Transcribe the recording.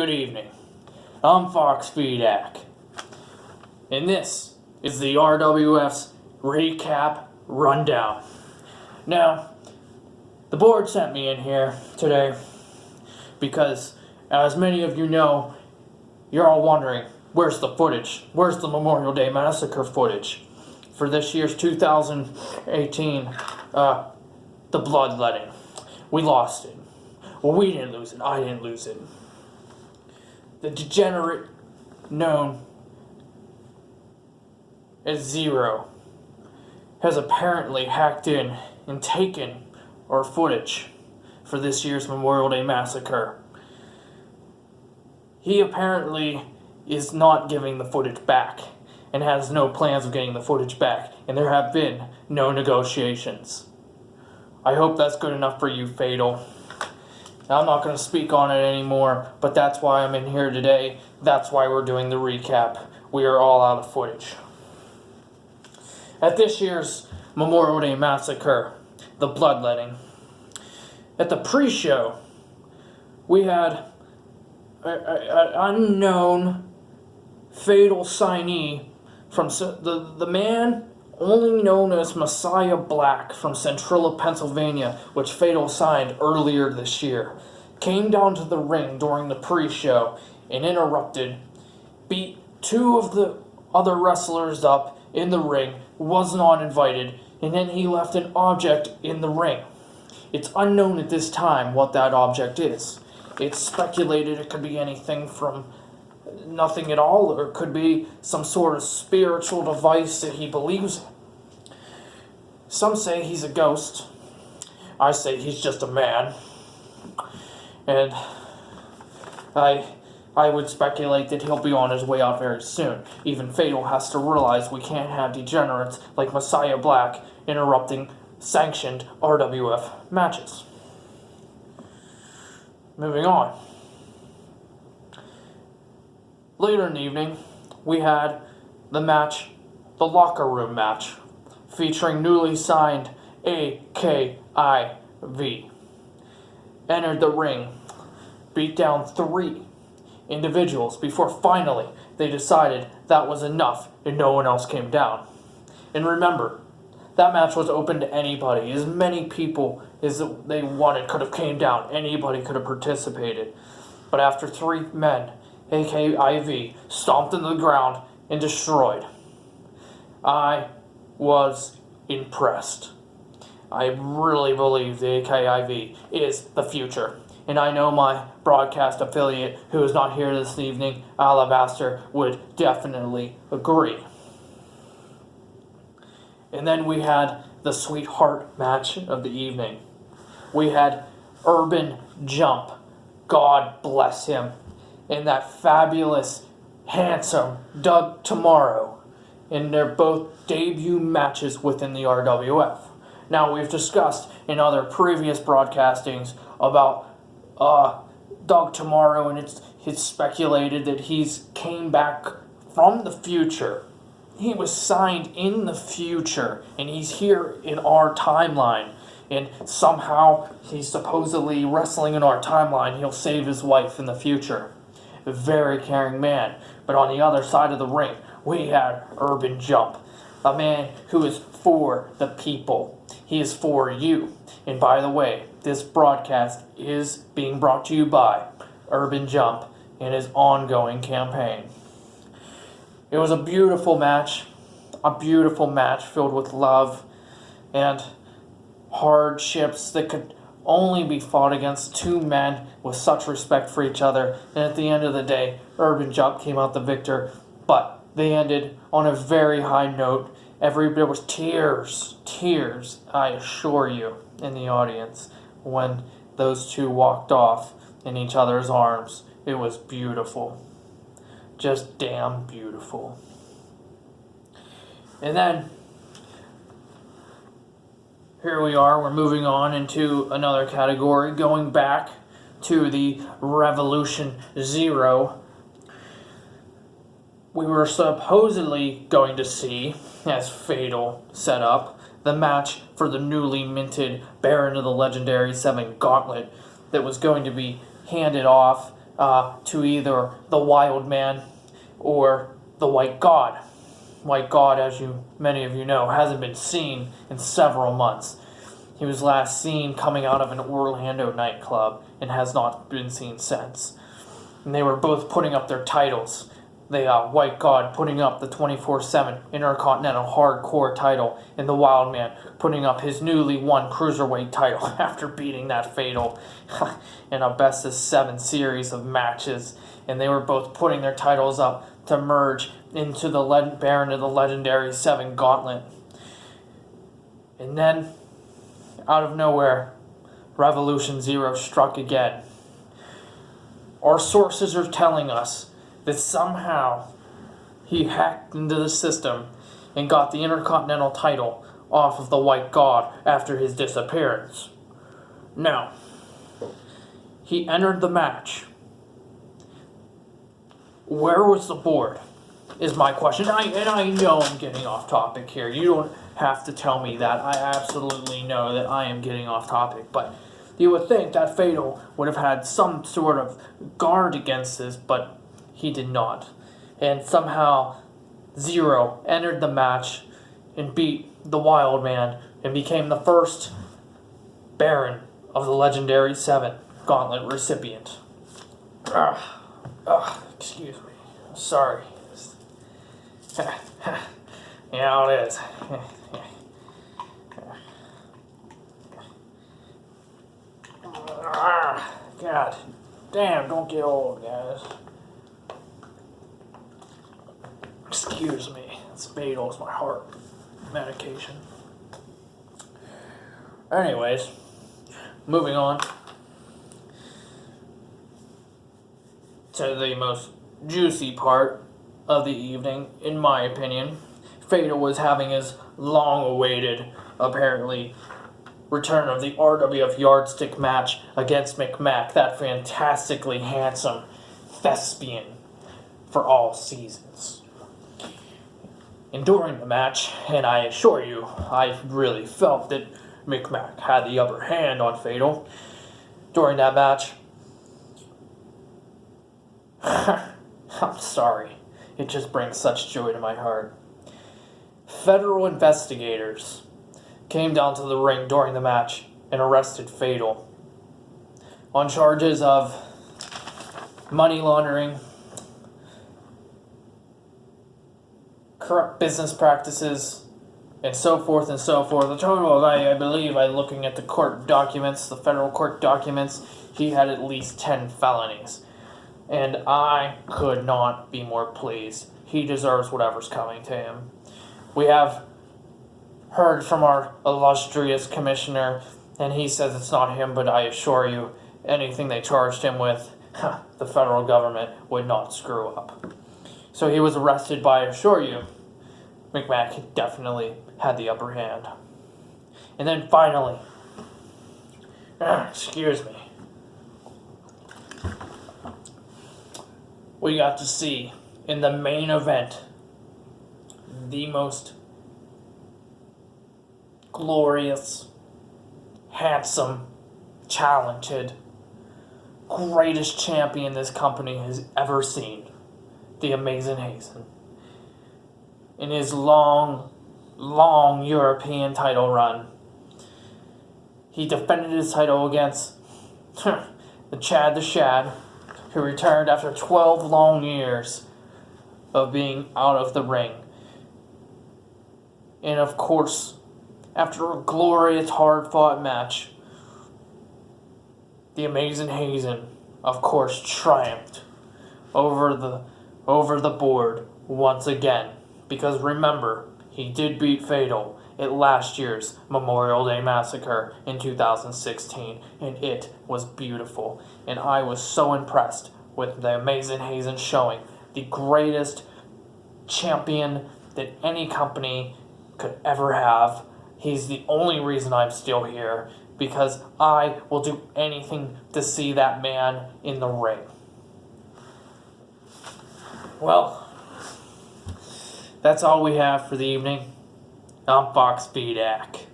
Good evening. I'm Fedaic, and this is the RWF's Recap Run Down. Now, the board sent me in here today because, as many of you know, you're all wondering, where's the footage? Where's the Memorial Day Massacre footage for this year's 2018, the Bloodletting? We lost it. Well, we didn't lose it. I didn't lose it. The degenerate known as Zero has apparently hacked in and taken our footage for this year's Memorial Day Massacre. He apparently is not giving the footage back and has no plans of getting the footage back, and there have been no negotiations. I hope that's good enough for you, Fatal. I'm not going to speak on it anymore, but that's why I'm in here today. That's why we're doing the recap. We are all out of footage. At this year's Memorial Day Massacre, the Bloodletting, at the pre-show, we had an unknown fatal signee from the man only known as Messiah Black from Centrilla, Pennsylvania, which Fatal signed earlier this year, came down to the ring during the pre-show and interrupted, beat two of the other wrestlers up in the ring, was not invited, and then he left an object in the ring. It's unknown at this time what that object is. It's speculated it could be anything from nothing at all, or it could be some sort of spiritual device that he believes in. Some say he's a ghost. I say he's just a man. And I would speculate that he'll be on his way out very soon. Even Fatal has to realize we can't have degenerates like Messiah Black interrupting sanctioned RWF matches. Moving on. Later in the evening, we had the locker room match, featuring newly signed AKIV. Entered the ring, beat down 3 individuals before finally they decided that was enough and no one else came down. And remember, that match was open to anybody. As many people as they wanted could have came down. Anybody could have participated. But after 3 men, AKIV, stomped into the ground and destroyed, I was impressed. I really believe the AKIV is the future. And I know my broadcast affiliate, who is not here this evening, Alabaster, would definitely agree. And then we had the sweetheart match of the evening. We had Urban Jump, God bless him, and that fabulous, handsome Doug Tomorrow in their both debut matches within the RWF. Now, we've discussed in other previous broadcastings about Doug Tomorrow, and it's speculated that he's came back from the future. He was signed in the future, and he's here in our timeline. And somehow he's supposedly wrestling in our timeline. He'll save his wife in the future. A very caring man. But on the other side of the ring, we had Urban Jump, a man who is for the people. He is for you. And by the way, this broadcast is being brought to you by Urban Jump and his ongoing campaign. It was a beautiful match filled with love and hardships that could only be fought against 2 men with such respect for each other. And at the end of the day, Urban Jump came out the victor, but they ended on a very high note. There was tears, I assure you, in the audience when those 2 walked off in each other's arms. It was beautiful. Just damn beautiful. And then, here we are, we're moving on into another category, going back to the Revolution Zero. We were supposedly going to see, as Fatal set up, the match for the newly minted Baron of the Legendary 7 Gauntlet that was going to be handed off to either the Wild Man or the White God. White God, as many of you know, hasn't been seen in several months. He was last seen coming out of an Orlando nightclub and has not been seen since. And they were both putting up their titles. The White God putting up the 24/7 Intercontinental Hardcore title, and the Wild Man putting up his newly won Cruiserweight title after beating that Fatal in a best-of-7 series of matches. And they were both putting their titles up to merge into the Baron of the Legendary 7 Gauntlet. And then, out of nowhere, Revolution Zero struck again. Our sources are telling us that somehow he hacked into the system and got the Intercontinental title off of the White God after his disappearance. Now, he entered the match. Where was the board? Is my question. And I know I'm getting off topic here. You don't have to tell me that. I absolutely know that I am getting off topic. But you would think that Fatal would have had some sort of guard against this, but he did not. And somehow Zero entered the match and beat the Wild Man and became the first Baron of the Legendary 7 Gauntlet recipient. Excuse me. Sorry. Yeah, it is. God damn, don't get old, guys. Excuse me. This Fatal's my heart medication. Anyways, moving on to the most juicy part of the evening, in my opinion. Fatal was having his long-awaited, apparently, return of the RWF Yardstick match against McMack, that fantastically handsome thespian for all seasons. And during the match, and I assure you, I really felt that McMack had the upper hand on Fatal. During that match, I'm sorry, it just brings such joy to my heart. Federal investigators came down to the ring during the match and arrested Fatal on charges of money laundering, corrupt business practices, and so forth and so forth. The total, I believe, by looking at the court documents, the federal court documents, he had at least 10 felonies. And I could not be more pleased. He deserves whatever's coming to him. We have heard from our illustrious commissioner, and he says it's not him, but I assure you, anything they charged him with, the federal government would not screw up. So he was arrested, but I assure you, McMack definitely had the upper hand. And then finally, excuse me, we got to see in the main event the most glorious, handsome, talented, greatest champion this company has ever seen, the Amazing Hazen. In his long European title run, he defended his title against the Chad the Shad, who returned after 12 long years of being out of the ring. And of course, after a glorious, hard-fought match, the Amazing Hazen, of course, triumphed over the board once again. Because remember, he did beat Fatal at last year's Memorial Day Massacre in 2016, and it was beautiful. And I was so impressed with the Amazing Hazen showing the greatest champion that any company could ever have. He's the only reason I'm still here, because I will do anything to see that man in the ring. Well, that's all we have for the evening. I'm Fedaic.